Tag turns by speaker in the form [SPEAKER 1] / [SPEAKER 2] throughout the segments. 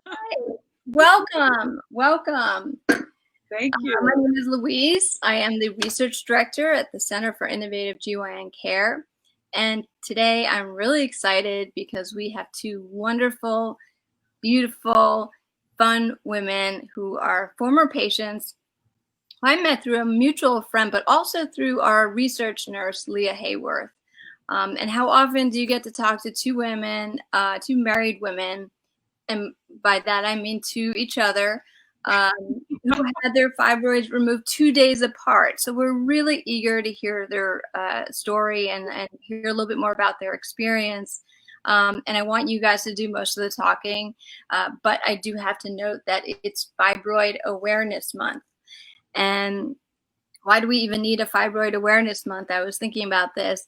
[SPEAKER 1] Hi. Welcome, welcome.
[SPEAKER 2] Thank
[SPEAKER 1] My
[SPEAKER 2] you.
[SPEAKER 1] name is Louise. I am the research director at the Center for Innovative GYN Care. And today I'm really excited because we have two wonderful, beautiful, fun women who are former patients who I met through a mutual friend, but also through our research nurse, Leah Hayworth. And how often do you get to talk to two women, two married women, and by that I mean to each other, who had their fibroids removed 2 days apart. So we're really eager to hear their story and hear a little bit more about their experience. And I want you guys to do most of the talking, but I do have to note that it's Fibroid Awareness Month. And why do we even need a Fibroid Awareness Month? I was thinking about this.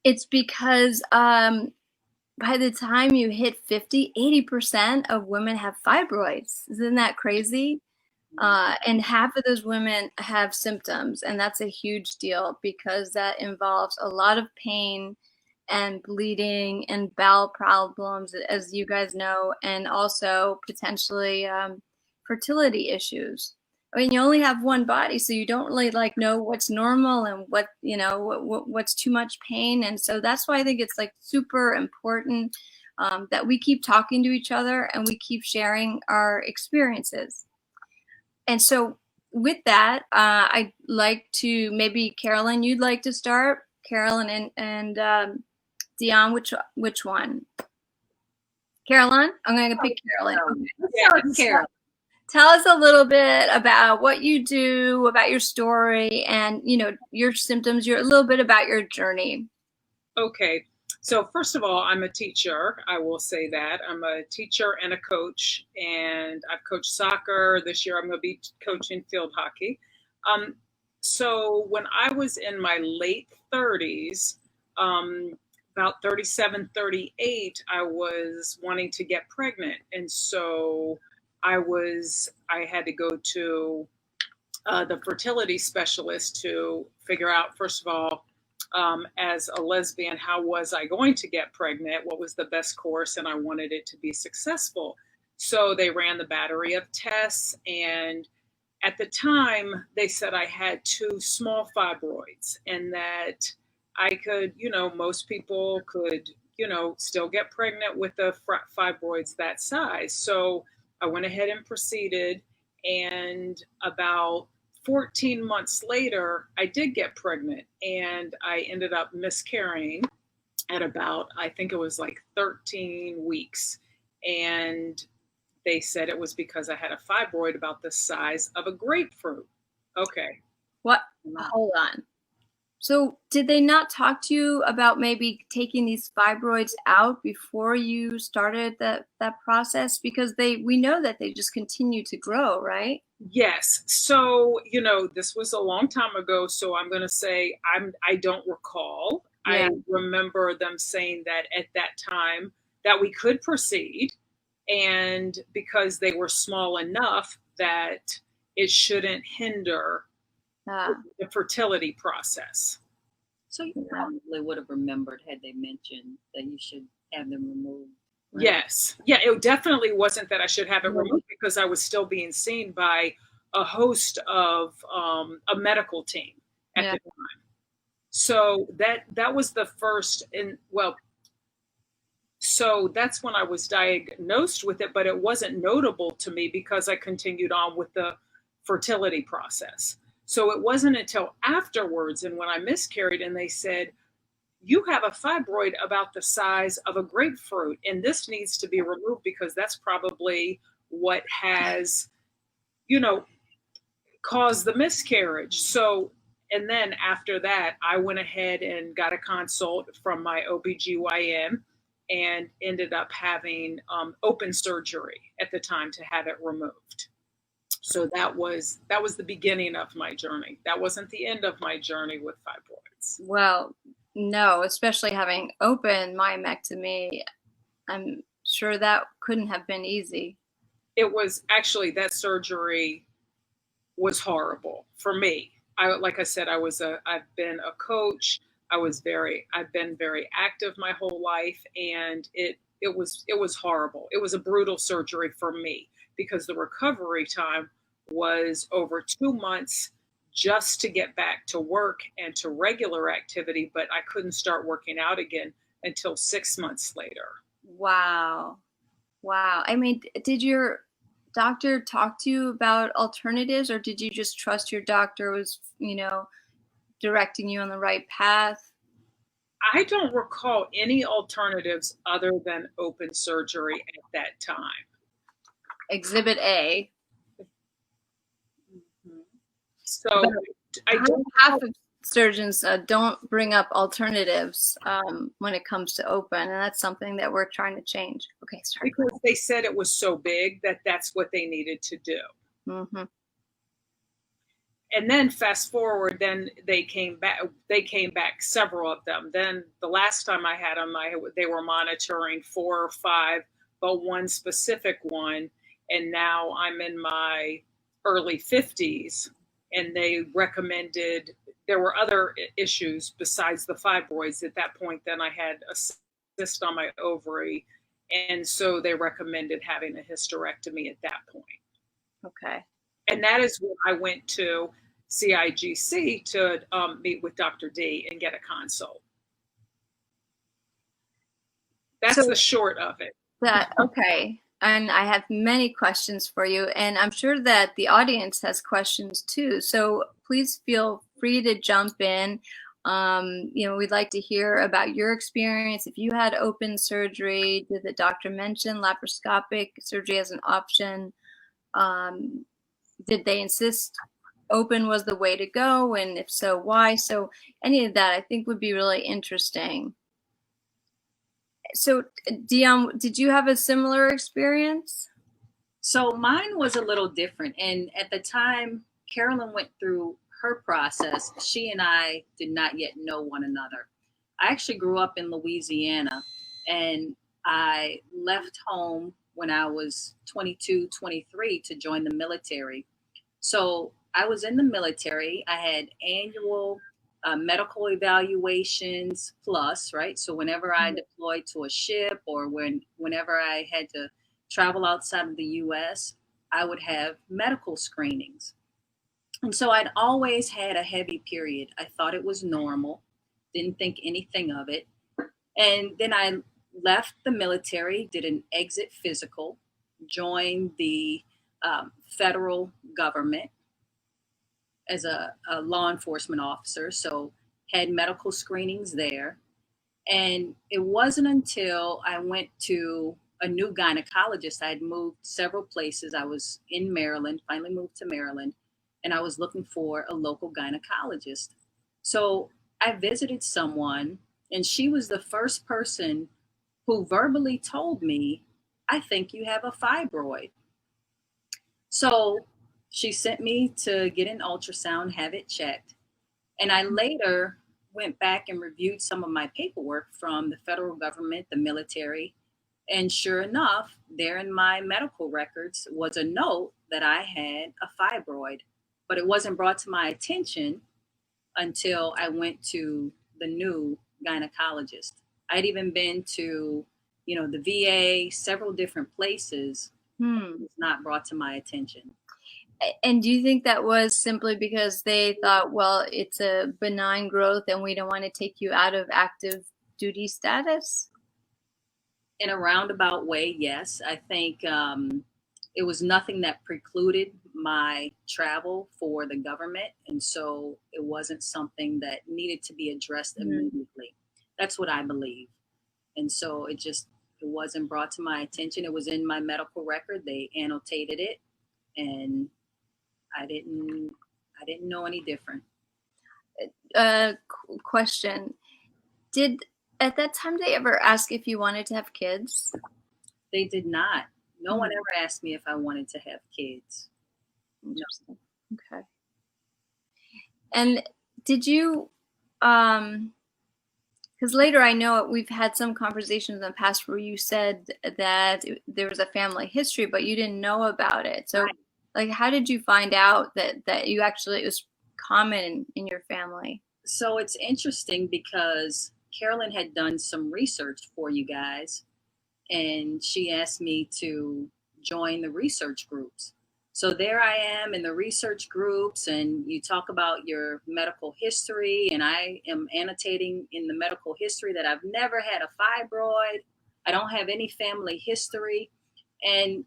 [SPEAKER 1] It's because by the time you hit 50, 80% of women have fibroids. Isn't that crazy? And half of those women have symptoms, and that's a huge deal because that involves a lot of pain and bleeding and bowel problems, as you guys know, and also potentially fertility issues. I mean, you only have one body, so you don't really like know what's normal and what, what's too much pain. And so that's why I think it's like super important that we keep talking to each other and we keep sharing our experiences. And so with that, I'd like to maybe Carolyn, you'd like to start. Carolyn and Dione, which one? Carolyn? I'm going to pick Carolyn. Okay.
[SPEAKER 2] Let's start with Carolyn.
[SPEAKER 1] Tell us a little bit about what you do, about your story, and your symptoms. A little bit about your journey.
[SPEAKER 2] Okay. So first of all, I'm a teacher. I will say that. I'm a teacher and a coach, and I've coached soccer. This year I'm going to be coaching field hockey. Um, so when I was in my late 30s, about 37, 38, I was wanting to get pregnant. And so I had to go to the fertility specialist to figure out, first of all, as a lesbian, how was I going to get pregnant? What was the best course? And I wanted it to be successful. So they ran the battery of tests. And at the time, they said I had two small fibroids and that I could, most people could, still get pregnant with the fibroids that size. So I went ahead and proceeded. And about 14 months later, I did get pregnant and I ended up miscarrying at about, I think it was like 13 weeks. And they said it was because I had a fibroid about the size of a grapefruit. Okay.
[SPEAKER 1] What? Hold on. So did they not talk to you about maybe taking these fibroids out before you started that process? Because we know that they just continue to grow, right?
[SPEAKER 2] Yes. So, this was a long time ago, so I'm going to say I don't recall.
[SPEAKER 1] Yeah.
[SPEAKER 2] I remember them saying that at that time that we could proceed and because they were small enough that it shouldn't hinder the fertility process.
[SPEAKER 3] So you probably would have remembered had they mentioned that you should have them removed.
[SPEAKER 2] Right? Yes. Yeah, it definitely wasn't that I should have it removed because I was still being seen by a host of a medical team at the time. So that was the first, so that's when I was diagnosed with it, but it wasn't notable to me because I continued on with the fertility process. So it wasn't until afterwards and when I miscarried and they said, you have a fibroid about the size of a grapefruit and this needs to be removed because that's probably what has, caused the miscarriage. So, and then after that, I went ahead and got a consult from my OBGYN and ended up having open surgery at the time to have it removed. So that was the beginning of my journey. That wasn't the end of my journey with fibroids.
[SPEAKER 1] Well, no, especially having open myomectomy, I'm sure that couldn't have been easy.
[SPEAKER 2] It was actually, that surgery was horrible for me. Like I said, I've been a coach. I've been very active my whole life, and it was horrible. It was a brutal surgery for me because the recovery time was over 2 months just to get back to work and to regular activity, but I couldn't start working out again until 6 months later.
[SPEAKER 1] Wow. Wow. I mean, did your doctor talk to you about alternatives, or did you just trust your doctor was, directing you on the right path?
[SPEAKER 2] I don't recall any alternatives other than open surgery at that time.
[SPEAKER 1] Exhibit A.
[SPEAKER 2] So
[SPEAKER 1] But
[SPEAKER 2] I don't.
[SPEAKER 1] half of surgeons don't bring up alternatives when it comes to open, and that's something that we're trying to change. Okay, sorry.
[SPEAKER 2] Because they said it was so big that that's what they needed to do.
[SPEAKER 1] Mm-hmm.
[SPEAKER 2] And then fast forward, then they came back. Several of them. Then the last time I had them, they were monitoring 4 or 5, but one specific one. And now I'm in my early 50s, and they recommended, there were other issues besides the fibroids at that point. Then I had a cyst on my ovary, and so they recommended having a hysterectomy at that point.
[SPEAKER 1] Okay.
[SPEAKER 2] And that is when I went to CIGC to meet with Dr. D and get a consult. That's the short of it.
[SPEAKER 1] Okay. And I have many questions for you, and I'm sure that the audience has questions too. So please feel free to jump in. We'd like to hear about your experience. If you had open surgery, did the doctor mention laparoscopic surgery as an option? Did they insist open was the way to go? And if so, why? So any of that I think would be really interesting. So Dione, did you have a similar experience?
[SPEAKER 3] So mine was a little different. And at the time Carolyn went through her process, she and I did not yet know one another. I actually grew up in Louisiana, and I left home when I was 22, 23 to join the military. So I was in the military. I had annual medical evaluations plus, right? So whenever I deployed to a ship, or whenever I had to travel outside of the US, I would have medical screenings. And so I'd always had a heavy period. I thought it was normal, didn't think anything of it. And then I left the military, did an exit physical, joined the federal government as a law enforcement officer. So had medical screenings there. And it wasn't until I went to a new gynecologist. I had moved several places. I was in Maryland, finally moved to Maryland, and I was looking for a local gynecologist. So I visited someone, and she was the first person who verbally told me, I think you have a fibroid. So she sent me to get an ultrasound, have it checked. And I later went back and reviewed some of my paperwork from the federal government, the military. And sure enough, there in my medical records was a note that I had a fibroid, but it wasn't brought to my attention until I went to the new gynecologist. I'd even been to, the VA, several different places. It was not brought to my attention.
[SPEAKER 1] And do you think that was simply because they thought, well, it's a benign growth and we don't want to take you out of active duty status?
[SPEAKER 3] In a roundabout way, yes. I think it was nothing that precluded my travel for the government. And so it wasn't something that needed to be addressed immediately. That's what I believe. And so it wasn't brought to my attention. It was in my medical record. They annotated it, and I didn't know any different.
[SPEAKER 1] Question. At that time, they ever ask if you wanted to have kids?
[SPEAKER 3] They did not. No one ever asked me if I wanted to have kids.
[SPEAKER 1] Interesting. No. Okay. And did you, because later I know we've had some conversations in the past where you said that there was a family history, but you didn't know about it. So like, how did you find out that you actually, it was common in your family?
[SPEAKER 3] So it's interesting because Carolyn had done some research for you guys, and she asked me to join the research groups. So there I am in the research groups, and you talk about your medical history, and I am annotating in the medical history that I've never had a fibroid. I don't have any family history. And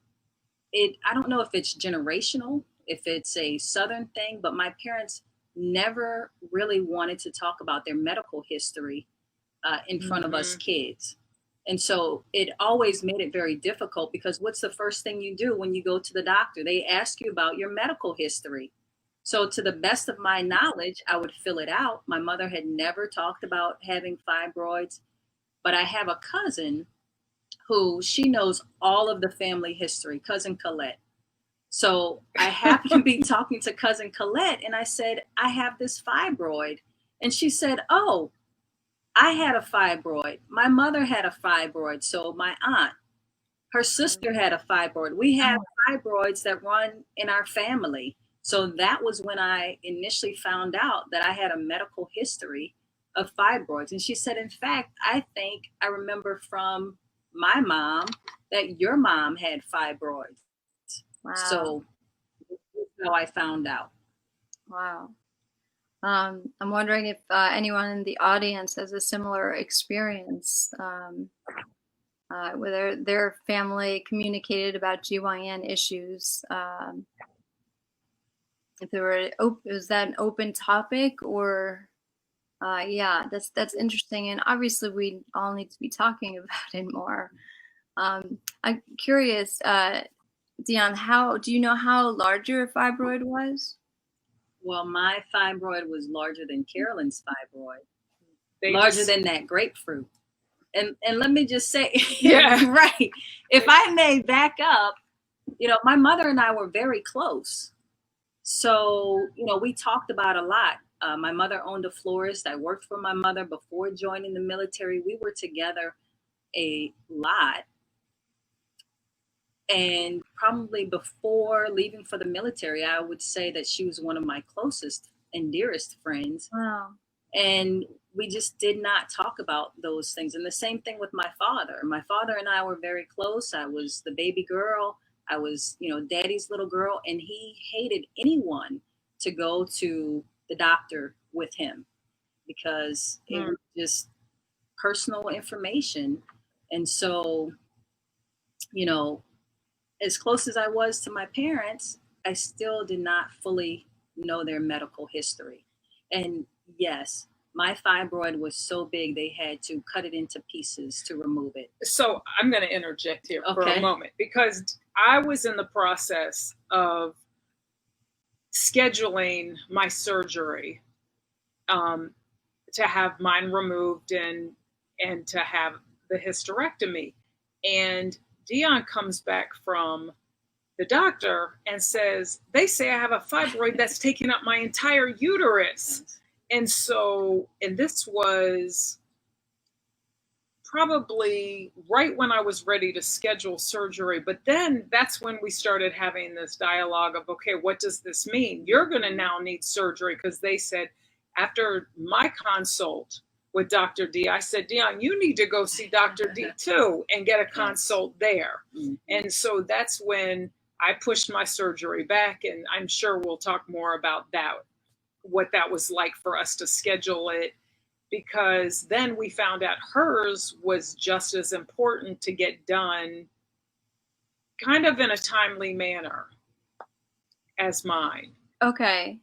[SPEAKER 3] I don't know if it's generational, if it's a Southern thing, but my parents never really wanted to talk about their medical history in front of us kids. And so it always made it very difficult, because what's the first thing you do when you go to the doctor? They ask you about your medical history. So to the best of my knowledge, I would fill it out. My mother had never talked about having fibroids, but I have a cousin who she knows all of the family history, Cousin Colette. So I happened to be talking to Cousin Colette, and I said, I have this fibroid. And she said, oh, I had a fibroid. My mother had a fibroid. So my aunt, her sister had a fibroid. We have fibroids that run in our family. So that was when I initially found out that I had a medical history of fibroids. And she said, in fact, I think I remember from my mom that your mom had fibroids.
[SPEAKER 1] Wow.
[SPEAKER 3] So that's how I found out.
[SPEAKER 1] Wow. I'm wondering if anyone in the audience has a similar experience, whether their family communicated about GYN issues. If there were, was that an open topic, or yeah, that's interesting, and obviously we all need to be talking about it more. I'm curious, Dione, do you know how large your fibroid was?
[SPEAKER 3] Well, my fibroid was larger than Carolyn's fibroid, larger than that grapefruit. And let me just say,
[SPEAKER 2] Yeah.
[SPEAKER 3] right. If I may back up, my mother and I were very close. So, we talked about a lot. My mother owned a florist. I worked for my mother before joining the military. We were together a lot. And probably before leaving for the military, I would say that she was one of my closest and dearest friends.
[SPEAKER 1] Wow. And
[SPEAKER 3] we just did not talk about those things. And the same thing with my father. My father and I were very close. I was the baby girl. I was, daddy's little girl. And he hated anyone to go to the doctor with him, because it was just personal information. And so, as close as I was to my parents, I still did not fully know their medical history. And yes, my fibroid was so big they had to cut it into pieces to remove it.
[SPEAKER 2] So I'm going to interject here for a moment, because I was in the process of scheduling my surgery to have mine removed and to have the hysterectomy. And Dione comes back from the doctor and says, they say I have a fibroid that's taking up my entire uterus. And this was probably right when I was ready to schedule surgery. But then that's when we started having this dialogue of, okay, what does this mean? You're going to now need surgery, because they said after my consult with Dr. D, I said, Dione, you need to go see Dr. D too and get a consult there. And so that's when I pushed my surgery back, and I'm sure we'll talk more about that, what that was like for us to schedule it, because then we found out hers was just as important to get done kind of in a timely manner as mine. Okay.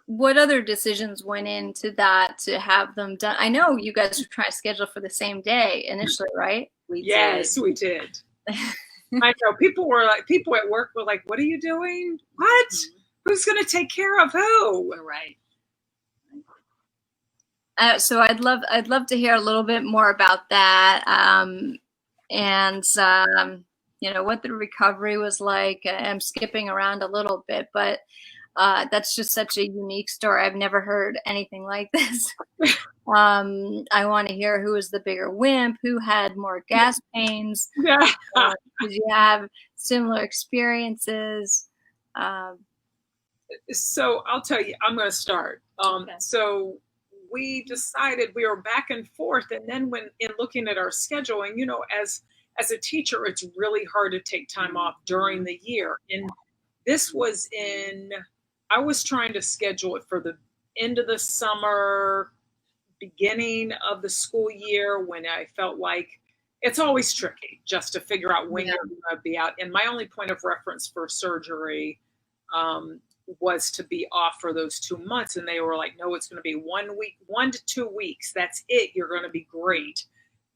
[SPEAKER 1] What other decisions went into that to have them done? I know you guys were trying to schedule for the same day initially, right?
[SPEAKER 2] Yes, we did. I know people at work were like, what are you doing? What? Who's going to take care of who?
[SPEAKER 3] Right.
[SPEAKER 1] So I'd love to hear a little bit more about that. And what the recovery was like. I'm skipping around a little bit, but that's just such a unique story. I've never heard anything like this. I want to hear who was the bigger wimp, who had more gas pains. Did you have similar experiences?
[SPEAKER 2] So I'll tell you, I'm going to start. So we decided, we were back and forth. And then when in looking at our schedule, and as as a teacher, it's really hard to take time off during the year. And this was I was trying to schedule it for the end of the summer, beginning of the school year, when I felt like it's always tricky just to figure out when you're going to be out. And my only point of reference for surgery was to be off for those 2 months. And they were like, no, it's going to be 1 week, 1 to 2 weeks. That's it. You're going to be great.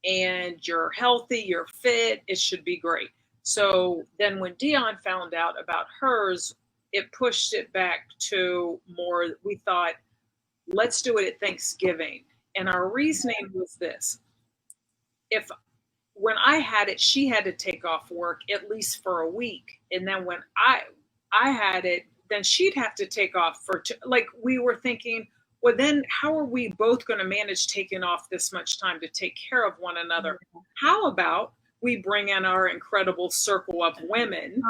[SPEAKER 2] And you're healthy, you're fit. It should be great. So then when Dione found out about hers, it pushed it back to more, we thought, let's do it at Thanksgiving. And our reasoning was this: when I had it, she had to take off work at least for a week. And then when I had it, then she'd have to take off for like, we were thinking, well, then how are we both going to manage taking off this much time to take care of one another? How about we bring in our incredible circle of women,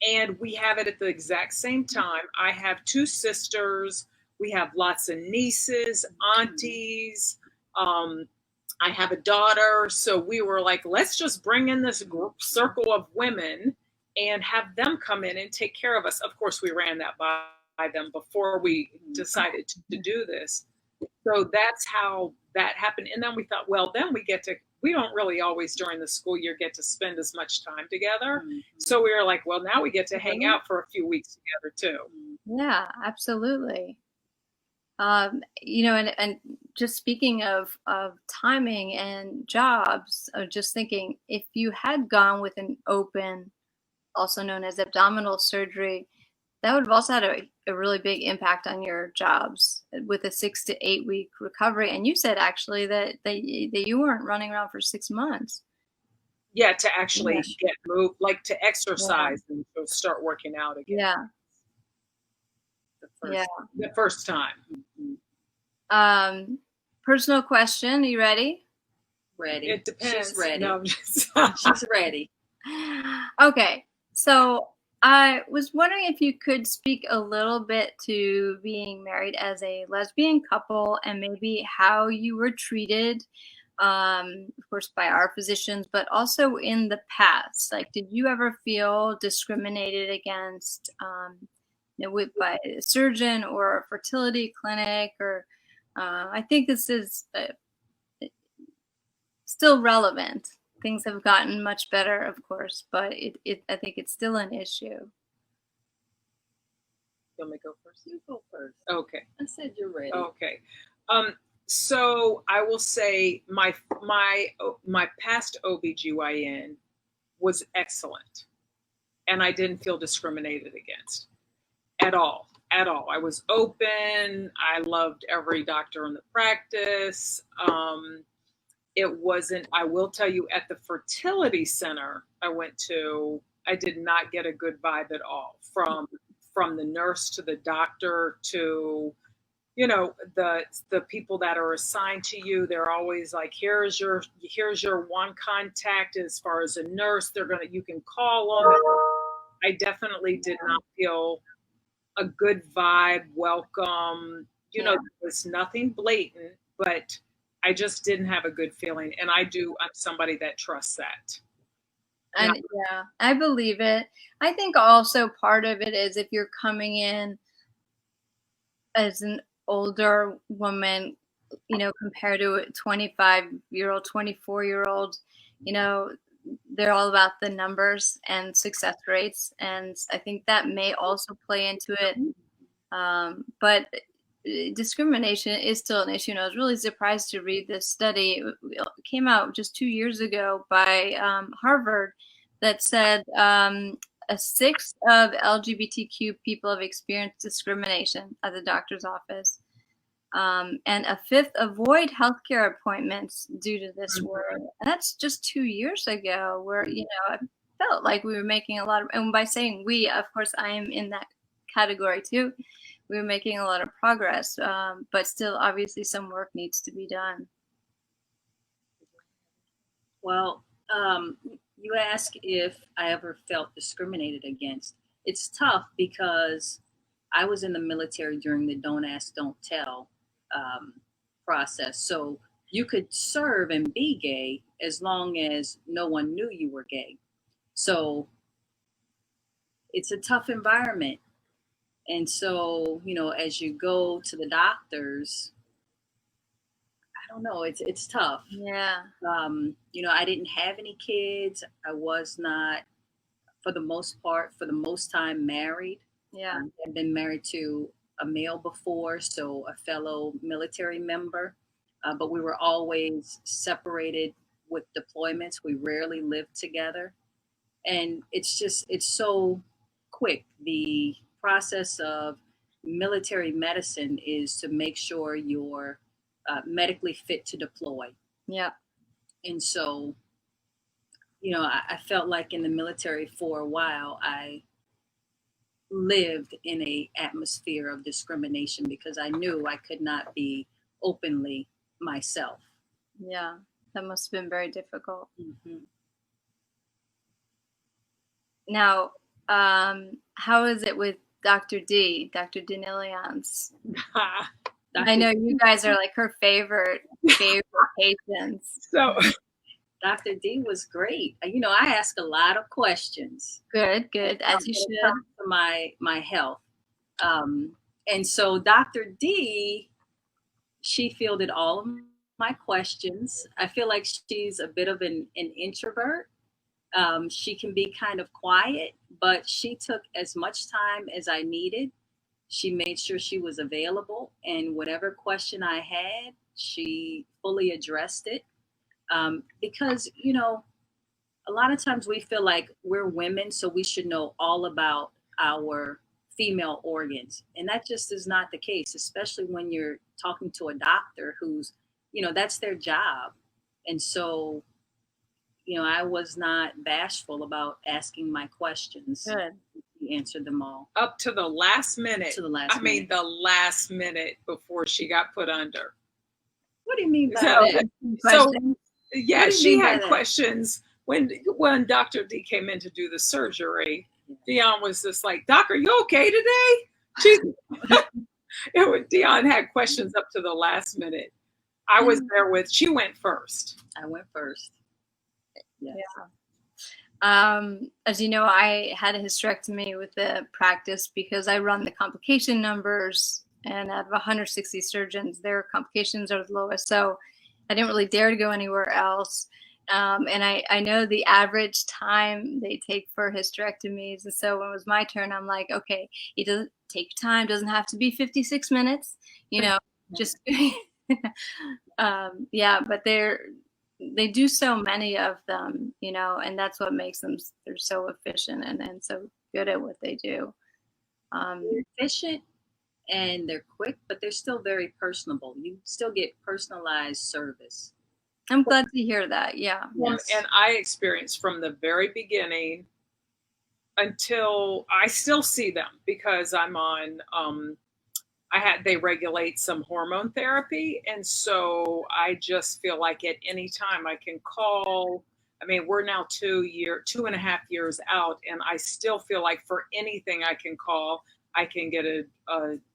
[SPEAKER 2] and we have it at the exact same time. I have 2 sisters. We have lots of nieces, aunties. I have a daughter. So we were like, let's just bring in this circle of women and have them come in and take care of us. Of course, we ran that by them before we decided to do this. So that's how that happened. And then we thought, well, then we don't really always during the school year get to spend as much time together. So we were like, well, now we get to hang out for a few weeks together too.
[SPEAKER 1] Yeah, absolutely. And just speaking of timing and jobs, I was just thinking, if you had gone with an open, also known as abdominal surgery, that would have also had a really big impact on your jobs with a 6 to 8 week recovery. And you said actually that you weren't running around for 6 months.
[SPEAKER 2] Yeah, to actually get moved, like to exercise and start working out again.
[SPEAKER 1] Yeah.
[SPEAKER 2] The first time.
[SPEAKER 1] Personal question. Are you ready?
[SPEAKER 3] Ready.
[SPEAKER 2] It depends.
[SPEAKER 3] She's ready.
[SPEAKER 2] No,
[SPEAKER 3] she's ready.
[SPEAKER 1] Okay. So I was wondering if you could speak a little bit to being married as a lesbian couple and maybe how you were treated, of course, by our physicians, but also in the past. Like, did you ever feel discriminated against by a surgeon or a fertility clinic? Or I think this is still relevant. Things have gotten much better, of course, but I think it's still an issue.
[SPEAKER 2] You want me to go first?
[SPEAKER 3] You go first.
[SPEAKER 2] Okay.
[SPEAKER 3] I said you're ready.
[SPEAKER 2] Okay. So I will say my past OBGYN was excellent, and I didn't feel discriminated against at all. I was open. I loved every doctor in the practice. It wasn't, I will tell you, at the fertility center I went to, I did not get a good vibe at all from the nurse to the doctor to, the people that are assigned to you. They're always like, here's your one contact as far as a nurse. You can call them. I definitely did not feel a good vibe, welcome. There was nothing blatant, but I just didn't have a good feeling. And I'm somebody that trusts that.
[SPEAKER 1] And yeah, I believe it. I think also part of it is if you're coming in as an older woman, compared to a 25-year-old, 24-year-old, they're all about the numbers and success rates. And I think that may also play into it. But discrimination is still an issue. And I was really surprised to read this study. It came out just 2 years ago by Harvard that said a sixth of LGBTQ people have experienced discrimination at the doctor's office. And a fifth avoid healthcare appointments due to this word. And that's just 2 years ago where, I felt like we were making a lot of, and by saying we, of course, I am in that category too. We were making a lot of progress, but still, obviously, some work needs to be done.
[SPEAKER 3] Well, you ask if I ever felt discriminated against. It's tough because I was in the military during the Don't Ask, Don't Tell process. So you could serve and be gay as long as no one knew you were gay. So it's a tough environment. And so, as you go to the doctors, I don't know, it's tough.
[SPEAKER 1] Yeah.
[SPEAKER 3] I didn't have any kids. I was not, for the most time, married.
[SPEAKER 1] Yeah.
[SPEAKER 3] I've been married to a male before, so a fellow military member, but we were always separated with deployments. We rarely lived together. And it's so quick. The process of military medicine is to make sure you're medically fit to deploy.
[SPEAKER 1] Yeah.
[SPEAKER 3] And so, I felt like in the military for a while, I lived in a atmosphere of discrimination because I knew I could not be openly myself.
[SPEAKER 1] Yeah, that must have been very difficult.
[SPEAKER 3] Mm-hmm.
[SPEAKER 1] Now, how is it with Dr. D, Dr. Danilians? I know you guys are like her favorite patients.
[SPEAKER 2] So
[SPEAKER 3] Dr. D was great. I ask a lot of questions.
[SPEAKER 1] Good, as you should.
[SPEAKER 3] For my health. And so Dr. D, she fielded all of my questions. I feel like she's a bit of an introvert. She can be kind of quiet, but she took as much time as I needed. She made sure she was available, and whatever question I had, she fully addressed it. Because, a lot of times we feel like we're women, so we should know all about our female organs. And that just is not the case, especially when you're talking to a doctor who's, that's their job. And so, I was not bashful about asking my questions.
[SPEAKER 1] Good.
[SPEAKER 3] He answered them all.
[SPEAKER 2] Up to the last minute.
[SPEAKER 3] To the last minute.
[SPEAKER 2] The last minute before she got put under.
[SPEAKER 3] What do you mean by that?
[SPEAKER 2] So, yeah, she had questions. When Dr. D came in to do the surgery, Dione was just like, Doc, are you okay today? Dione had questions up to the last minute. I was there she went first.
[SPEAKER 3] I went first. Yes.
[SPEAKER 1] Yeah. As you know, I had a hysterectomy with the practice because I run the complication numbers, and out of 160 surgeons, their complications are the lowest. So I didn't really dare to go anywhere else. And I know the average time they take for hysterectomies. And so when it was my turn, I'm like, okay, it doesn't take time, doesn't have to be 56 minutes, just, but they do so many of them, and that's what makes them, they're so efficient and so good at what they do.
[SPEAKER 3] They're efficient and they're quick, but they're still very personable. You still get personalized service.
[SPEAKER 1] I'm glad to hear that. Yeah.
[SPEAKER 2] Yes. And I experienced from the very beginning until I still see them because I'm on, they regulate some hormone therapy. And so I just feel like at any time I can call. I mean, we're now 2.5 years out, and I still feel like for anything I can call, I can get a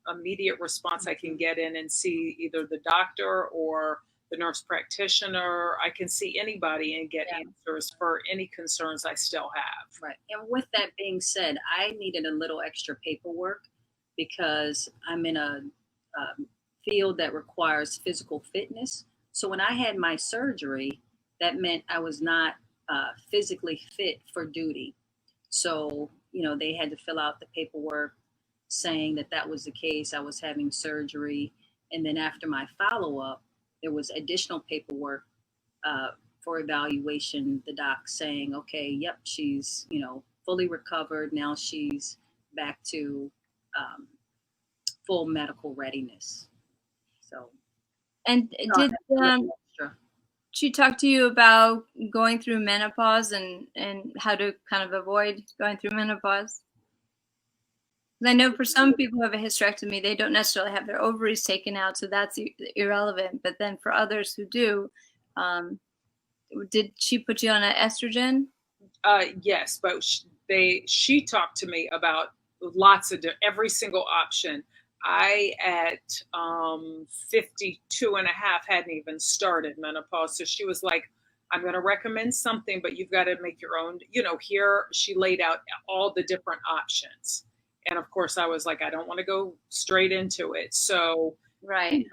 [SPEAKER 2] immediate response. I can get in and see either the doctor or the nurse practitioner. I can see anybody and get answers for any concerns I still have.
[SPEAKER 3] Right. And with that being said, I needed a little extra paperwork because I'm in a field that requires physical fitness. So when I had my surgery, that meant I was not physically fit for duty. So, they had to fill out the paperwork saying that was the case. I was having surgery. And then after my follow-up, there was additional paperwork for evaluation. The doc saying, okay, yep, she's, fully recovered. Now she's back to full medical readiness. So.
[SPEAKER 1] And did she talk to you about going through menopause and how to kind of avoid going through menopause? I know for some people who have a hysterectomy, they don't necessarily have their ovaries taken out, so that's irrelevant. But then for others who do, did she put you on an estrogen?
[SPEAKER 2] Yes, but she talked to me about lots of every single option. I at 52 and a half hadn't even started menopause. So she was like, I'm going to recommend something, but you've got to make your own. Here she laid out all the different options. And of course, I was like, I don't want to go straight into it. So,
[SPEAKER 1] Right.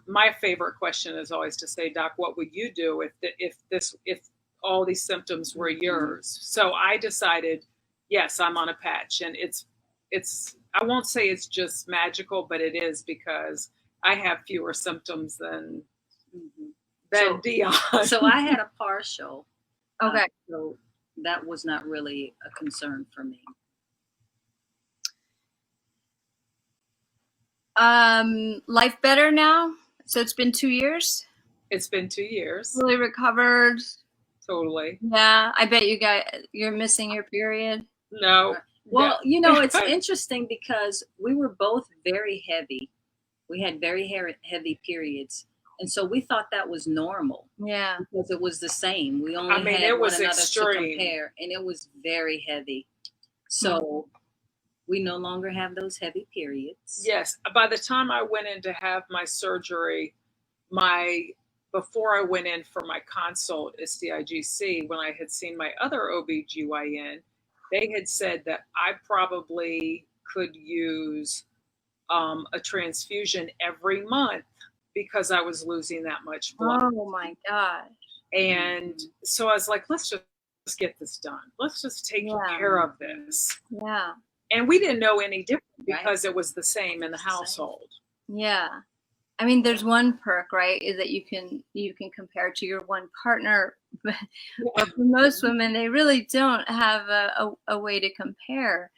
[SPEAKER 2] My favorite question is always to say, Doc, what would you do if all these symptoms were yours? So I decided, yes, I'm on a patch, and it's I won't say it's just magical, but it is, because I have fewer symptoms than Dione.
[SPEAKER 3] So I had a partial.
[SPEAKER 1] Okay.
[SPEAKER 3] So that was not really a concern for me.
[SPEAKER 1] Life better now? So it's been 2 years?
[SPEAKER 2] It's been 2 years.
[SPEAKER 1] Fully recovered?
[SPEAKER 2] Totally.
[SPEAKER 1] Yeah, I bet you're missing your period.
[SPEAKER 2] No.
[SPEAKER 3] Well, it's interesting because we were both very heavy. We had very heavy periods. And so we thought that was normal.
[SPEAKER 1] Yeah.
[SPEAKER 3] Because it was the same. We only had
[SPEAKER 2] it was
[SPEAKER 3] one another
[SPEAKER 2] extreme
[SPEAKER 3] to compare. And it was very heavy. So we no longer have those heavy periods.
[SPEAKER 2] Yes. By the time I went in to have my surgery, before I went in for my consult at CIGC, when I had seen my other OBGYN, they had said that I probably could use a transfusion every month because I was losing that much blood.
[SPEAKER 1] Oh my gosh.
[SPEAKER 2] And so I was like, let's just get this done. Let's just take care of this.
[SPEAKER 1] Yeah.
[SPEAKER 2] And we didn't know any different because it was the same in the household.
[SPEAKER 1] Yeah. I mean, there's one perk, right, is that you can compare to your one partner, but for most women, they really don't have a way to compare.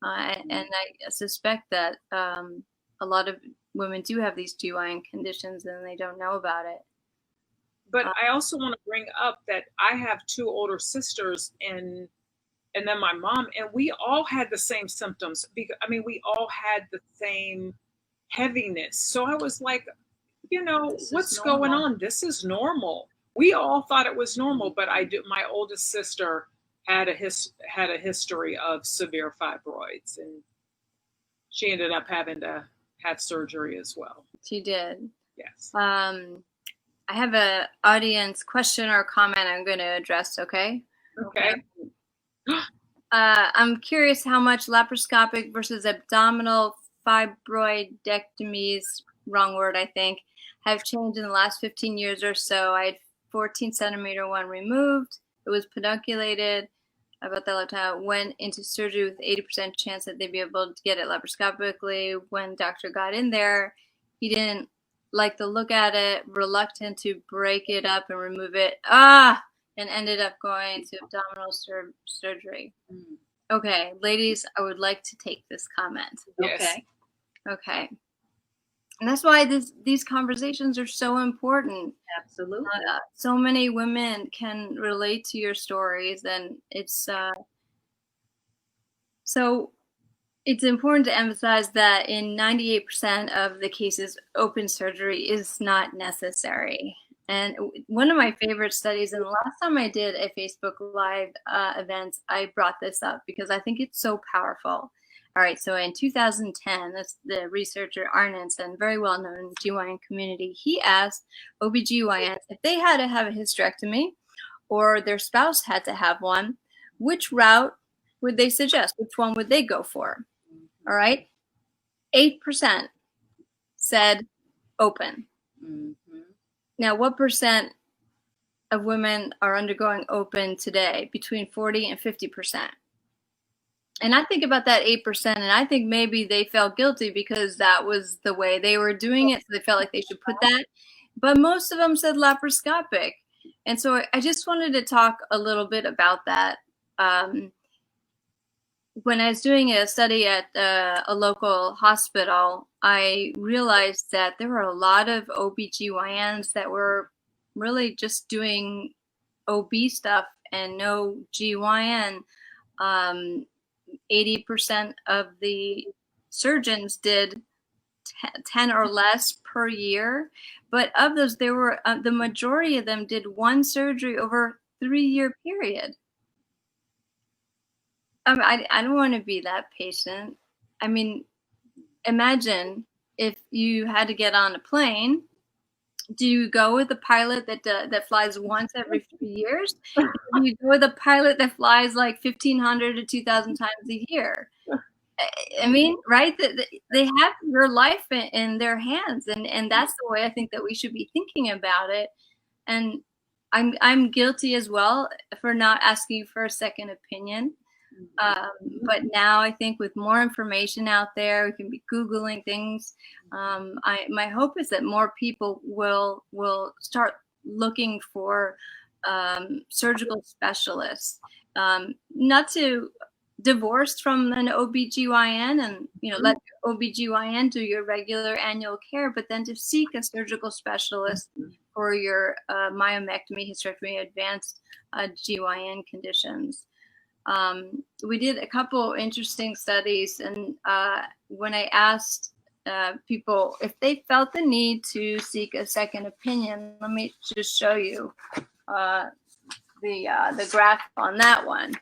[SPEAKER 1] And I suspect that a lot of women do have these GYN conditions and they don't know about it.
[SPEAKER 2] But I also want to bring up that I have 2 older sisters and then my mom, and we all had the same symptoms. We all had the same heaviness. So I was like, what's going on? This is normal. We all thought it was normal, but my oldest sister had a history of severe fibroids, and she ended up having to have surgery as well.
[SPEAKER 1] She did.
[SPEAKER 2] Yes.
[SPEAKER 1] I have an audience question or comment I'm going to address, okay?
[SPEAKER 2] Okay.
[SPEAKER 1] I'm curious how much laparoscopic versus abdominal fibroidectomies, wrong word, I think, have changed in the last 15 years or so. I had 14 centimeter one removed. It was pedunculated. About that time, went into surgery with 80% chance that they'd be able to get it laparoscopically. When doctor got in there, he didn't like the look at it, reluctant to break it up and remove it. And ended up going to abdominal surgery. Okay, ladies, I would like to take this comment.
[SPEAKER 2] Yes.
[SPEAKER 1] Okay. And that's why these conversations are so important.
[SPEAKER 3] Absolutely.
[SPEAKER 1] So many women can relate to your stories, and it's so it's important to emphasize that in 98% of the cases, open surgery is not necessary. And one of my favorite studies, and the last time I did a Facebook Live event, I brought this up because I think it's so powerful. All right, so in 2010, that's the researcher Arnesen, very well known in the GYN community, he asked OBGYNs if they had to have a hysterectomy or their spouse had to have one, which route would they suggest? Which one would they go for? All right, 8% said open. Now, what percent of women are undergoing open today? Between 40 and 50%. And I think about that 8%, and I think maybe they felt guilty because that was the way they were doing it, so they felt like they should put that. But most of them said laparoscopic. And so I just wanted to talk a little bit about that. When I was doing a study at a local hospital, I realized that there were a lot of OBGYNs that were really just doing OB stuff and no GYN. 80% of the surgeons did 10 or less per year. But of those, there were the majority of them did one surgery over a 3-year period. I don't want to be that patient. I mean, imagine if you had to get on a plane. Do you go with a pilot that flies once every few years? Or do you go with a pilot that flies like 1,500 to 2,000 times a year? I mean, right? They have your life in their hands, and that's the way I think that we should be thinking about it. And I'm guilty as well for not asking for a second opinion. But now I think with more information out there, we can be Googling things. My hope is that more people will start looking for surgical specialists, not to divorced from an OBGYN and, let your OBGYN do your regular annual care, but then to seek a surgical specialist for your myomectomy, hysterectomy, advanced GYN conditions. We did a couple interesting studies, and when I asked people if they felt the need to seek a second opinion, let me just show you the graph on that one.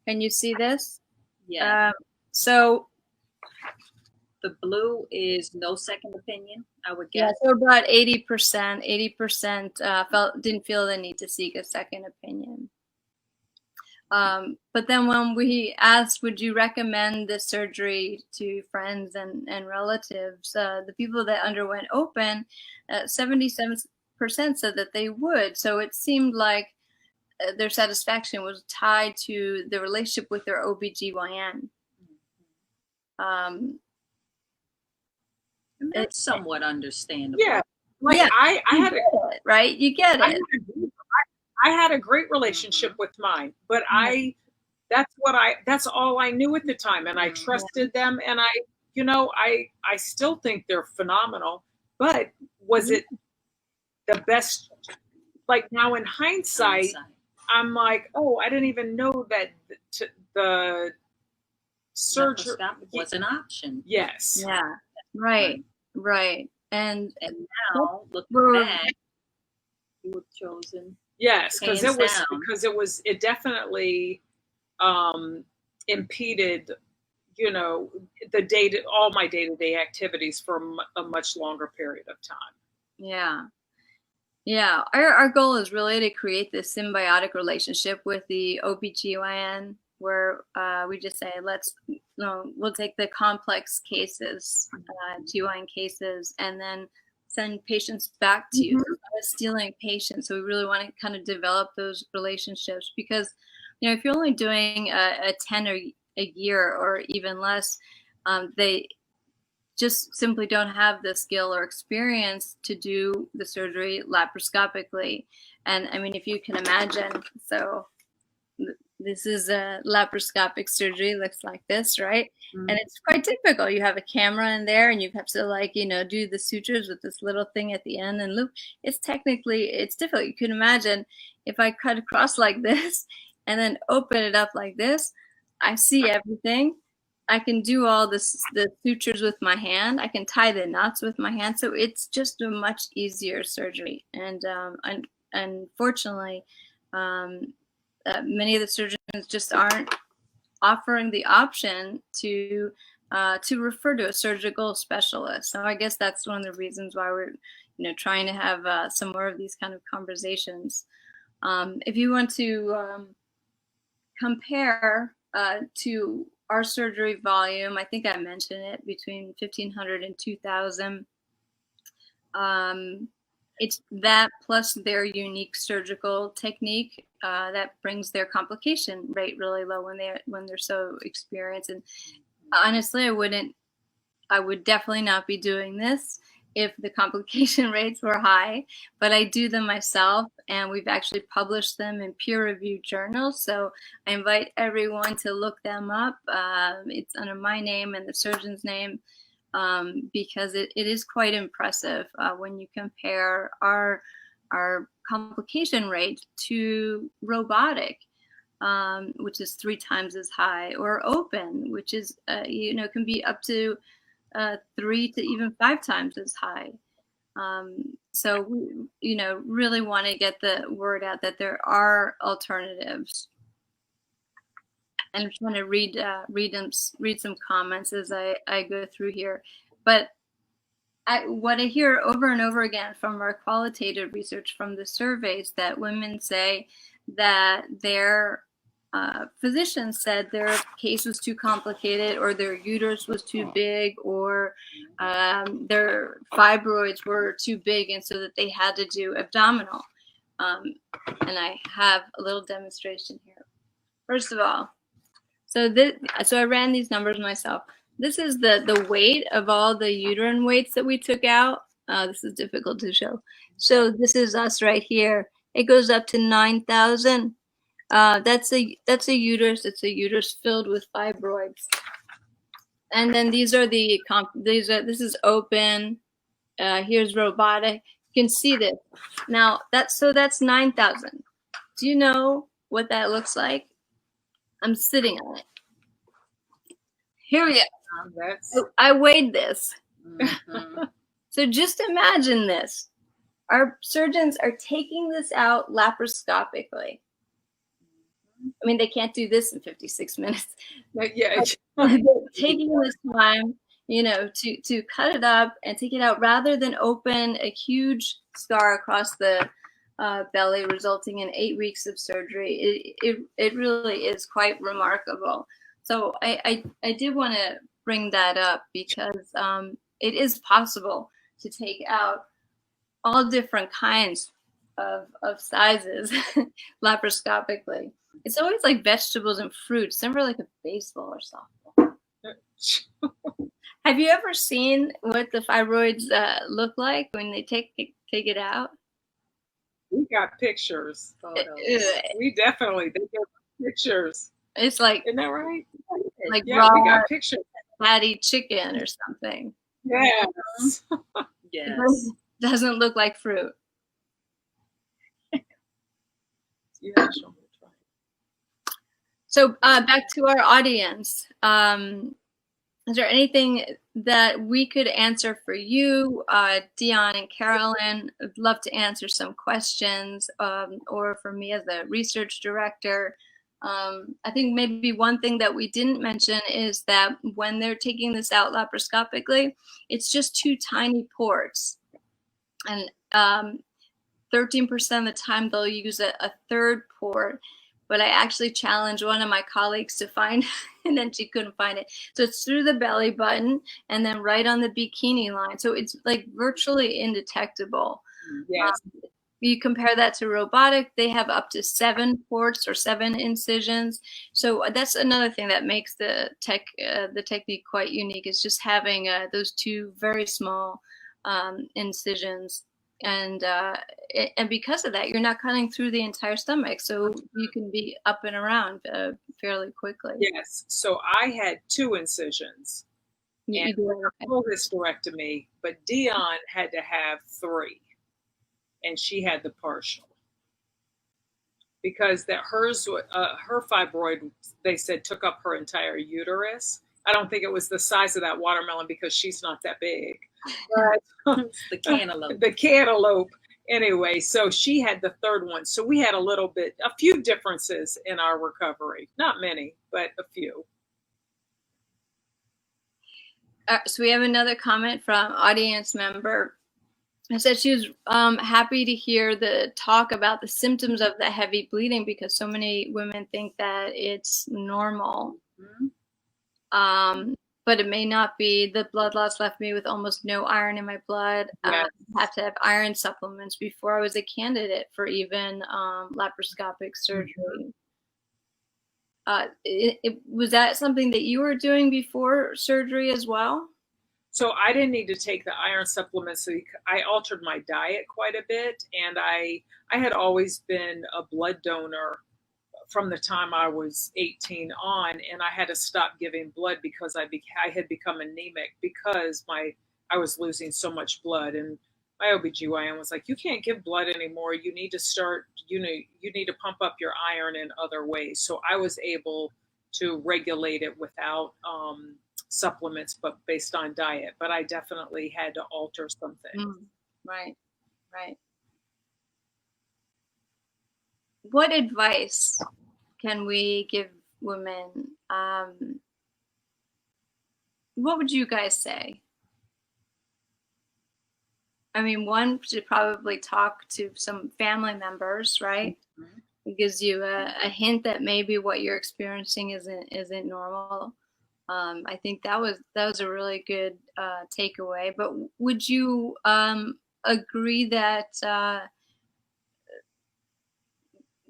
[SPEAKER 1] Can you see this?
[SPEAKER 3] Yeah.
[SPEAKER 1] So
[SPEAKER 3] the blue is no second opinion, I would guess.
[SPEAKER 1] Yeah, so about 80% didn't feel the need to seek a second opinion. But then when we asked, would you recommend this surgery to friends and relatives, the people that underwent open, 77% said that they would. So it seemed like their satisfaction was tied to the relationship with their OBGYN.
[SPEAKER 3] That's somewhat understandable.
[SPEAKER 2] Yeah. Like
[SPEAKER 1] yeah,
[SPEAKER 2] I had
[SPEAKER 1] it, right? You get it.
[SPEAKER 2] I had a great relationship with mine, but that's all I knew at the time. And I trusted them, and I still think they're phenomenal, but was it the best? Like now in hindsight, I'm like, oh, I didn't even know that the surgery
[SPEAKER 3] was an option.
[SPEAKER 2] Yes.
[SPEAKER 1] Yeah. Right. And
[SPEAKER 3] now looking back, you were chosen.
[SPEAKER 2] Yes, because it definitely impeded, all my day-to-day activities for a much longer period of time.
[SPEAKER 1] Yeah. Our goal is really to create this symbiotic relationship with the OBGYN, where we just say, we'll take the complex cases, GYN cases, and then send patients back to you. Stealing patients. So we really want to kind of develop those relationships, because, if you're only doing a 10 a year or even less, they just simply don't have the skill or experience to do the surgery laparoscopically. And I mean, if you can imagine, so this is a laparoscopic surgery, looks like this, right? And it's quite typical. You have a camera in there, and you have to do the sutures with this little thing at the end and loop. It's difficult. You can imagine if I cut across like this and then open it up like this, I see everything. I can do all the sutures with my hand. I can tie the knots with my hand. So it's just a much easier surgery. And unfortunately, many of the surgeons just aren't offering the option to refer to a surgical specialist. So I guess that's one of the reasons why we're trying to have some more of these kind of conversations. If you want to compare to our surgery volume, I think I mentioned it, between 1,500 and 2,000. It's that plus their unique surgical technique that brings their complication rate really low when they're so experienced. And honestly, I would definitely not be doing this if the complication rates were high, but I do them myself, and we've actually published them in peer-reviewed journals. So I invite everyone to look them up. It's under my name and the surgeon's name, because it is quite impressive when you compare our complication rate to robotic, which is 3 times as high, or open, which is can be up to 3 to even 5 times as high. So we, really want to get the word out that there are alternatives. And I'm trying to read some comments as I go through here. But what I hear over and over again from our qualitative research from the surveys, that women say that their physicians said their case was too complicated, or their uterus was too big, or their fibroids were too big, and so that they had to do abdominal. And I have a little demonstration here. First of all, so I ran these numbers myself. This is the weight of all the uterine weights that we took out. This is difficult to show. So this is us right here. It goes up to 9,000. That's a uterus. It's a uterus filled with fibroids. And then these are this is open. Here's robotic. You can see this. Now that's 9,000. Do you know what that looks like? I'm sitting on it. Here we go. I weighed this.
[SPEAKER 3] Mm-hmm.
[SPEAKER 1] So just imagine this. Our surgeons are taking this out laparoscopically. I mean, they can't do this in 56 minutes.
[SPEAKER 2] Yeah.
[SPEAKER 1] They're taking this time, to cut it up and take it out, rather than open a huge scar across the belly, resulting in 8 weeks of surgery. It really is quite remarkable. So I did want to bring that up, because it is possible to take out all different kinds of sizes laparoscopically. It's always like vegetables and fruits, never like a baseball or softball. Have you ever seen what the fibroids look like when they take it out?
[SPEAKER 2] We got pictures. We definitely they got pictures.
[SPEAKER 1] It's like,
[SPEAKER 2] isn't that right?
[SPEAKER 1] Like
[SPEAKER 2] yeah,
[SPEAKER 1] raw,
[SPEAKER 2] we got pictures.
[SPEAKER 1] fatty chicken or something.
[SPEAKER 2] Yes.
[SPEAKER 3] Yes.
[SPEAKER 1] It doesn't look like fruit.
[SPEAKER 2] Yeah,
[SPEAKER 1] so back to our audience. Is there anything that we could answer for you, Dione and Carolyn? I'd love to answer some questions, or for me as the research director. I think maybe one thing that we didn't mention is that when they're taking this out laparoscopically, it's just 2 tiny ports. And 13% of the time they'll use a third port. But I actually challenged one of my colleagues to find, and then she couldn't find it. So it's through the belly button and then right on the bikini line. So it's like virtually indetectable.
[SPEAKER 2] Yes.
[SPEAKER 1] You compare that to robotic, they have up to 7 ports or 7 incisions. So that's another thing that makes the technique quite unique, is just having those 2 very small incisions. And because of that, you're not cutting through the entire stomach, so you can be up and around fairly quickly.
[SPEAKER 2] Yes. So I had 2 incisions, and a full hysterectomy, but Dione had to have 3, and she had the partial, because her fibroid, they said, took up her entire uterus. I don't think it was the size of that watermelon, because she's not that big. But
[SPEAKER 3] the cantaloupe.
[SPEAKER 2] The cantaloupe. Anyway, so she had the 3rd one. So we had a few differences in our recovery. Not many, but a few.
[SPEAKER 1] So we have another comment from audience member. It said she was happy to hear the talk about the symptoms of the heavy bleeding, because so many women think that it's normal.
[SPEAKER 2] Mm-hmm.
[SPEAKER 1] But it may not be. The blood loss left me with almost no iron in my blood.
[SPEAKER 2] Yes.
[SPEAKER 1] I have to have iron supplements before I was a candidate for even laparoscopic surgery. Was that something that you were doing before surgery as well?
[SPEAKER 2] So I didn't need to take the iron supplements. So I altered my diet quite a bit, and I had always been a blood donor from the time I was 18 on, and I had to stop giving blood because I had become anemic, because I was losing so much blood, and my OBGYN was like, you can't give blood anymore. You need to start, you need to pump up your iron in other ways. So I was able to regulate it without supplements, but based on diet. But I definitely had to alter something.
[SPEAKER 1] Right. What advice can we give women? What would you guys say? I mean, one should probably talk to some family members, right?
[SPEAKER 2] Mhm.
[SPEAKER 1] It gives you a hint that maybe what you're experiencing isn't normal. I think that was a really good takeaway. But would you agree that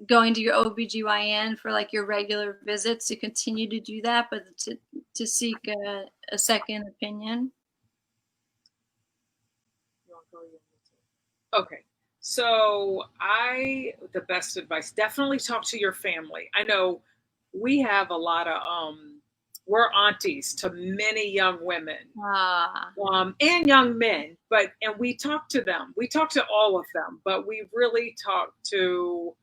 [SPEAKER 1] going to your OBGYN for like your regular visits to continue to do that, but to seek a second opinion?
[SPEAKER 2] Okay. So the best advice, definitely talk to your family. I know we have a lot of, we're aunties to many young women,
[SPEAKER 1] Ah,
[SPEAKER 2] and young men, and we talk to them. We talk to all of them, but we really talk to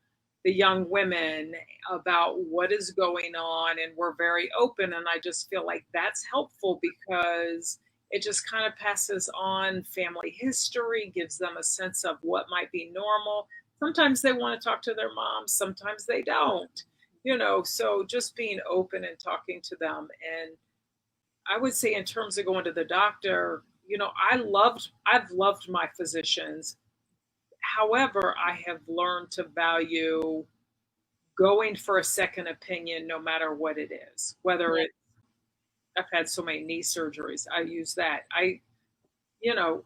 [SPEAKER 2] the young women about what is going on, and we're very open. And I just feel like that's helpful because it just kind of passes on family history, gives them a sense of what might be normal. Sometimes they want to talk to their moms, sometimes they don't, so just being open and talking to them. And I would say in terms of going to the doctor, I've loved my physicians. However, I have learned to value going for a second opinion no matter what it is. Whether
[SPEAKER 3] Yeah.
[SPEAKER 2] it I've had so many knee surgeries, I use that.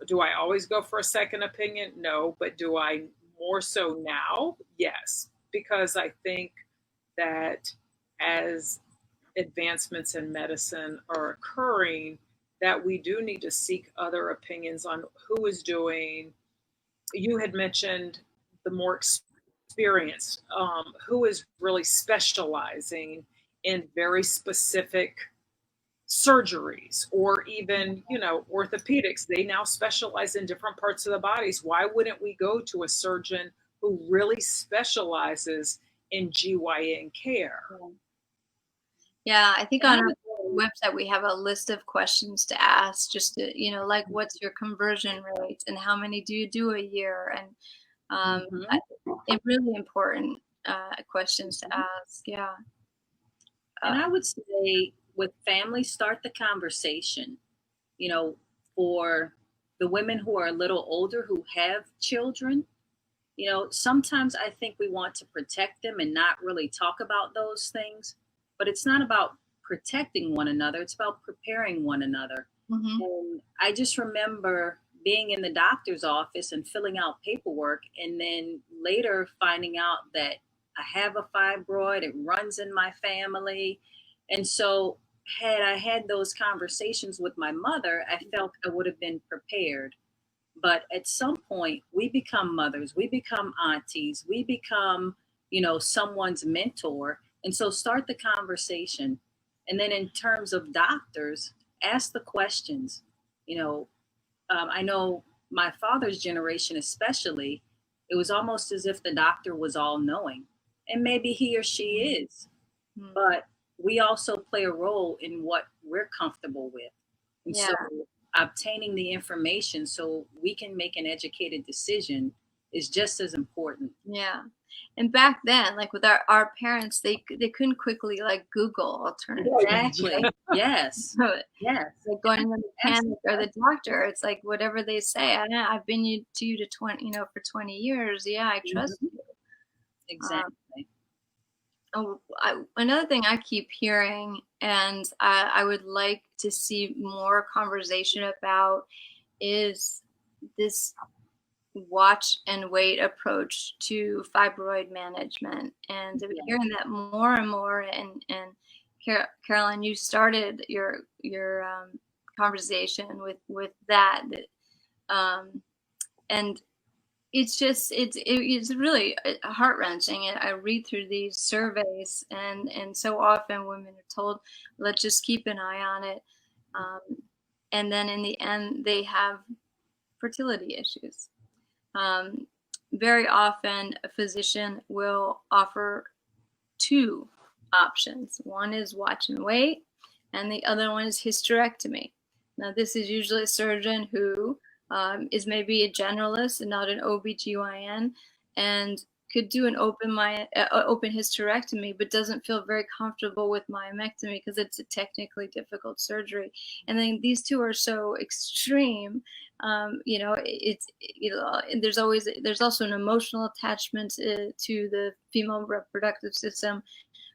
[SPEAKER 2] Do I always go for a second opinion? No, but do I more so now? Yes, because I think that as advancements in medicine are occurring, that we do need to seek other opinions on who is doing. You had mentioned the more experienced, who is really specializing in very specific surgeries, or even orthopedics. They now specialize in different parts of the bodies. Why wouldn't we go to a surgeon who really specializes in GYN care?
[SPEAKER 1] yeah, I think
[SPEAKER 3] And
[SPEAKER 1] on
[SPEAKER 3] I
[SPEAKER 1] our
[SPEAKER 3] would
[SPEAKER 1] website we have a list of questions to ask, just to, like what's your conversion rate and how many do you do a year? And
[SPEAKER 3] Mhm.
[SPEAKER 1] it's really important questions to ask. Yeah.
[SPEAKER 3] And
[SPEAKER 1] Uh,
[SPEAKER 3] I would say with families, start the conversation, you know, for the women who are a little older who have children. Sometimes I think we want to protect them and not really talk about those things, but it's not about protecting one another, it's about preparing one another.
[SPEAKER 1] mhm.
[SPEAKER 3] And I just remember being in the doctor's office and filling out paperwork, and then later finding out that I have a fibroid, it runs in my family. And so, had I had those conversations with my mother, I felt I would have been prepared. But at some point, we become mothers, we become aunties, we become, someone's mentor. And so, start the conversation. And then, in terms of doctors, ask the questions. I know my father's generation, especially, it was almost as if the doctor was all knowing. And maybe he or she is,
[SPEAKER 1] Mm.
[SPEAKER 3] but we also play a role in what we're comfortable with. And
[SPEAKER 1] Yeah.
[SPEAKER 3] so obtaining the information so we can make an educated decision is just as important.
[SPEAKER 1] Yeah. And back then, like with our parents, they couldn't quickly like Google alternatives.
[SPEAKER 3] Exactly. Yes.
[SPEAKER 1] So,
[SPEAKER 3] Yes.
[SPEAKER 1] like going to the
[SPEAKER 3] Ask
[SPEAKER 1] mechanic or the doctor, it's like whatever they say. I've been to you to 20, for 20 years. Yeah, I trust
[SPEAKER 3] Mhm.
[SPEAKER 1] you.
[SPEAKER 3] Exactly.
[SPEAKER 1] Another thing I keep hearing, and I would like to see more conversation about, is this watch and wait approach to fibroid management. And I'm
[SPEAKER 3] Yeah.
[SPEAKER 1] hearing that more and more. And Carolyn, you started your conversation with that. Um, and it's really heart wrenching. And I read through these surveys, and so often women are told, "Let's just keep an eye on it," um, and then in the end, they have fertility issues. Um, Very often, a physician will offer two options. One is watch and wait, and the other one is hysterectomy. Now, this is usually a surgeon who is maybe a generalist and not an OBGYN, and could do an open hysterectomy, but doesn't feel very comfortable with myomectomy because it's a technically difficult surgery. And then these two are so extreme. There's also an emotional attachment to the female reproductive system.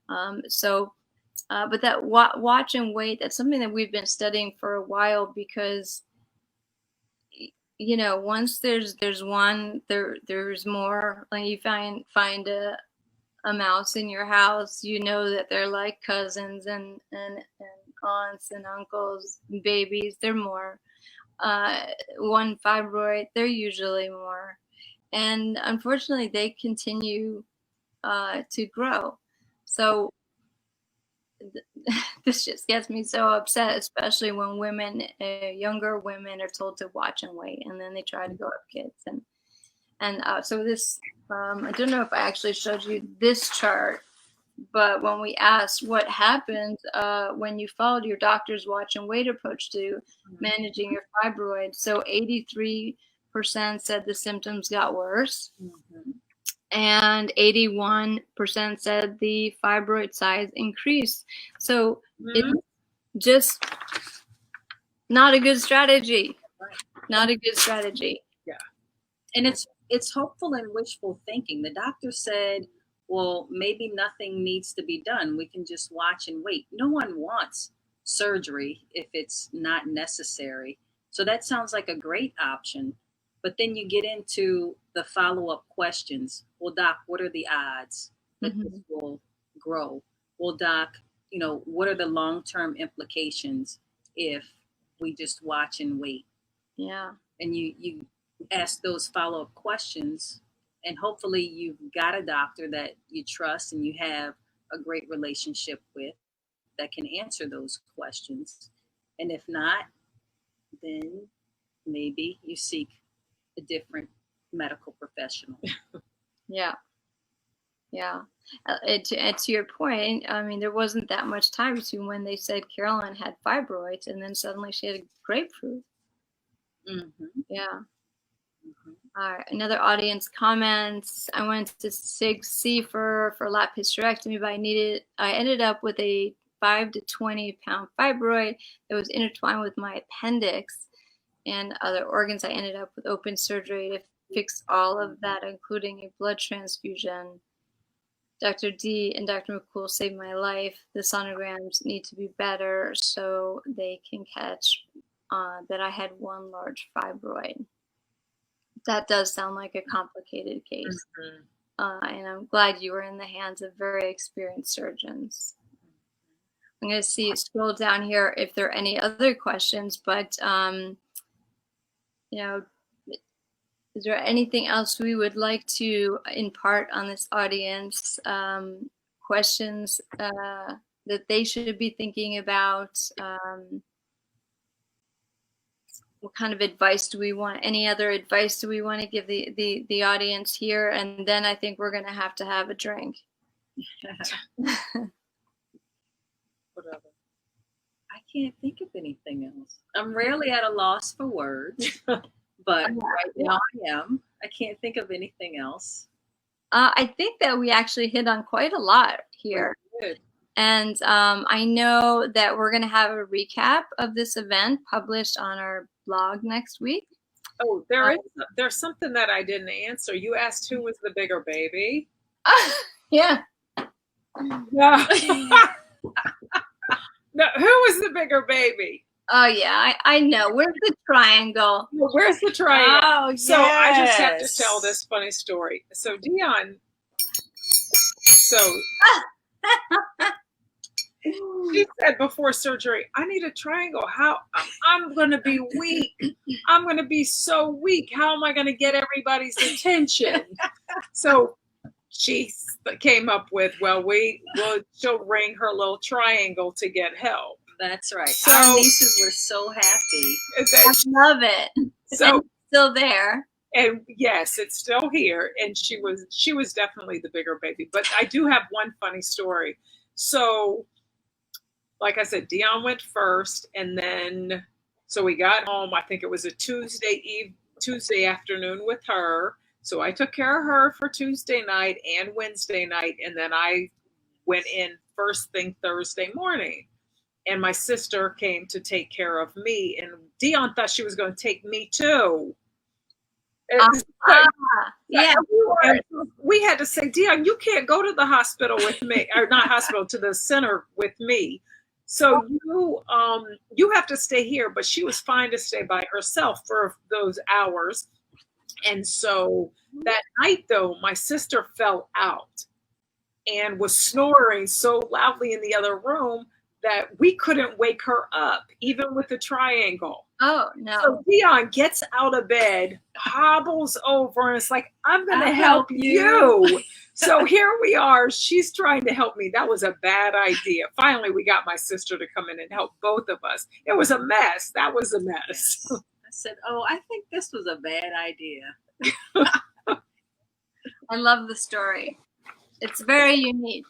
[SPEAKER 1] But that watch and wait, that's something that we've been studying for a while, because once there's one, there's more. Like you find a mouse in your house, that they're like cousins and aunts and uncles, babies. They're more. One fibroid, they're usually more. And unfortunately, they continue to grow. So this just gets me so upset, especially when younger women are told to watch and wait, and then they try to go have kids. So this, I don't know if I actually showed you this chart, but when we asked what happened when you followed your doctor's watch and wait approach to managing your fibroid, so 83% said the symptoms got worse. And 81% said the fibroid size increased. So it's just not a good strategy. Not a good strategy.
[SPEAKER 3] Yeah. And it's hopeful and wishful thinking. The doctor said, well, maybe nothing needs to be done. We can just watch and wait. No one wants surgery if it's not necessary. So that sounds like a great option. But then you get into the follow-up questions. Well, doc, what are the odds that this will grow? Well, doc, what are the long-term implications if we just watch and wait?
[SPEAKER 1] Yeah.
[SPEAKER 3] And you ask those follow-up questions, and hopefully you've got a doctor that you trust and you have a great relationship with that can answer those questions. And if not, then maybe you seek a different medical professional.
[SPEAKER 1] Yeah. And to your point, I mean, there wasn't that much time between when they said Carolyn had fibroids and then suddenly she had a grapefruit. Yeah. All right. Another audience comments. I went to CIGC for lap hysterectomy, but I ended up with a 5 to 20 pound fibroid that was intertwined with my appendix and other organs. I ended up with open surgery to fix all of that, including a blood transfusion. Dr. D and Dr. McCool saved my life. The sonograms need to be better so they can catch that I had one large fibroid. That does sound like a complicated case. And I'm glad you were in the hands of very experienced surgeons. I'm going to scroll down here if there are any other questions, but is there anything else we would like to impart on this audience? Questions that they should be thinking about? What kind of advice do we want? Any other advice do we want to give the audience here? And then I think we're going to have a drink.
[SPEAKER 3] Whatever. I can't think of anything else. I'm rarely at a loss for words, but right now I am. I can't think of anything else.
[SPEAKER 1] I think that we actually hit on quite a lot here.
[SPEAKER 2] Good.
[SPEAKER 1] And I know that we're going to have a recap of this event published on our blog next week.
[SPEAKER 2] Oh, there's something that I didn't answer. You asked who was the bigger baby.
[SPEAKER 1] Yeah.
[SPEAKER 2] No. No, who was the bigger baby?
[SPEAKER 1] Oh yeah, I know. Where's the triangle?
[SPEAKER 2] Where's the triangle?
[SPEAKER 1] Oh, yes.
[SPEAKER 2] So I just have to tell this funny story. So Dione, she said before surgery, I need a triangle. How I'm going to be weak. I'm going to be so weak. How am I going to get everybody's attention? So she came up with, she'll ring her little triangle to get help.
[SPEAKER 3] That's right.
[SPEAKER 2] So,
[SPEAKER 3] our nieces were so happy.
[SPEAKER 1] I love it.
[SPEAKER 2] So
[SPEAKER 1] it's still there.
[SPEAKER 2] And yes, it's still here. And she was definitely the bigger baby. But I do have one funny story. So, like I said, Dione went first, and then so we got home. I think it was a Tuesday afternoon with her. So I took care of her for Tuesday night and Wednesday night, and then I went in first thing Thursday morning. And my sister came to take care of me, and Dione thought she was going to take me too.
[SPEAKER 1] Yeah.
[SPEAKER 2] And we had to say, Dione, you can't go to the hospital with me, or not hospital, to the center with me. So you have to stay here. But she was fine to stay by herself for those hours. And so that night, though, my sister fell out and was snoring so loudly in the other room that we couldn't wake her up, even with the triangle.
[SPEAKER 1] Oh, no.
[SPEAKER 2] So Dione gets out of bed, hobbles over, and it's like, I'm going to help you. So here we are. She's trying to help me. That was a bad idea. Finally, we got my sister to come in and help both of us. It was a mess. That was a mess.
[SPEAKER 3] I said, oh, I think this was a bad idea.
[SPEAKER 1] I love the story. It's very unique.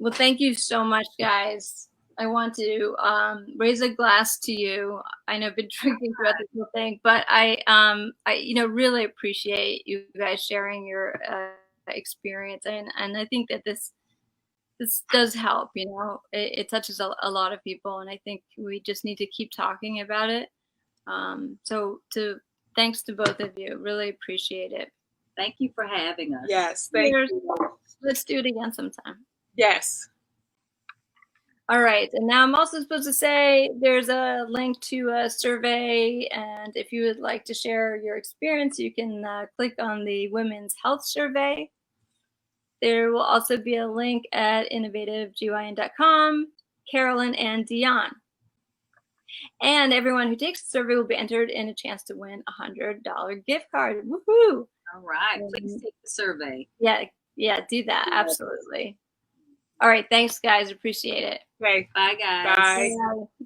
[SPEAKER 1] Well, thank you so much, guys. I want to raise a glass to you. I know I've been drinking throughout this whole thing, but I really appreciate you guys sharing your experience, and I think that this does help. It touches a lot of people, and I think we just need to keep talking about it. So thanks to both of you. Really appreciate it.
[SPEAKER 3] Thank you for having us.
[SPEAKER 2] Yes, thank you.
[SPEAKER 1] Let's do it again sometime.
[SPEAKER 2] Yes.
[SPEAKER 1] All right, and now I'm also supposed to say there's a link to a survey, and if you would like to share your experience, you can click on the Women's Health Survey. There will also be a link at innovativegyn.com, Carolyn and Dione. And everyone who takes the survey will be entered in a chance to win a $100 gift card. Woohoo!
[SPEAKER 3] All right, please take the survey.
[SPEAKER 1] Yeah, do that. Absolutely. All right, thanks, guys. Appreciate it.
[SPEAKER 2] Okay.
[SPEAKER 3] Bye, guys.
[SPEAKER 2] Bye.
[SPEAKER 1] Bye.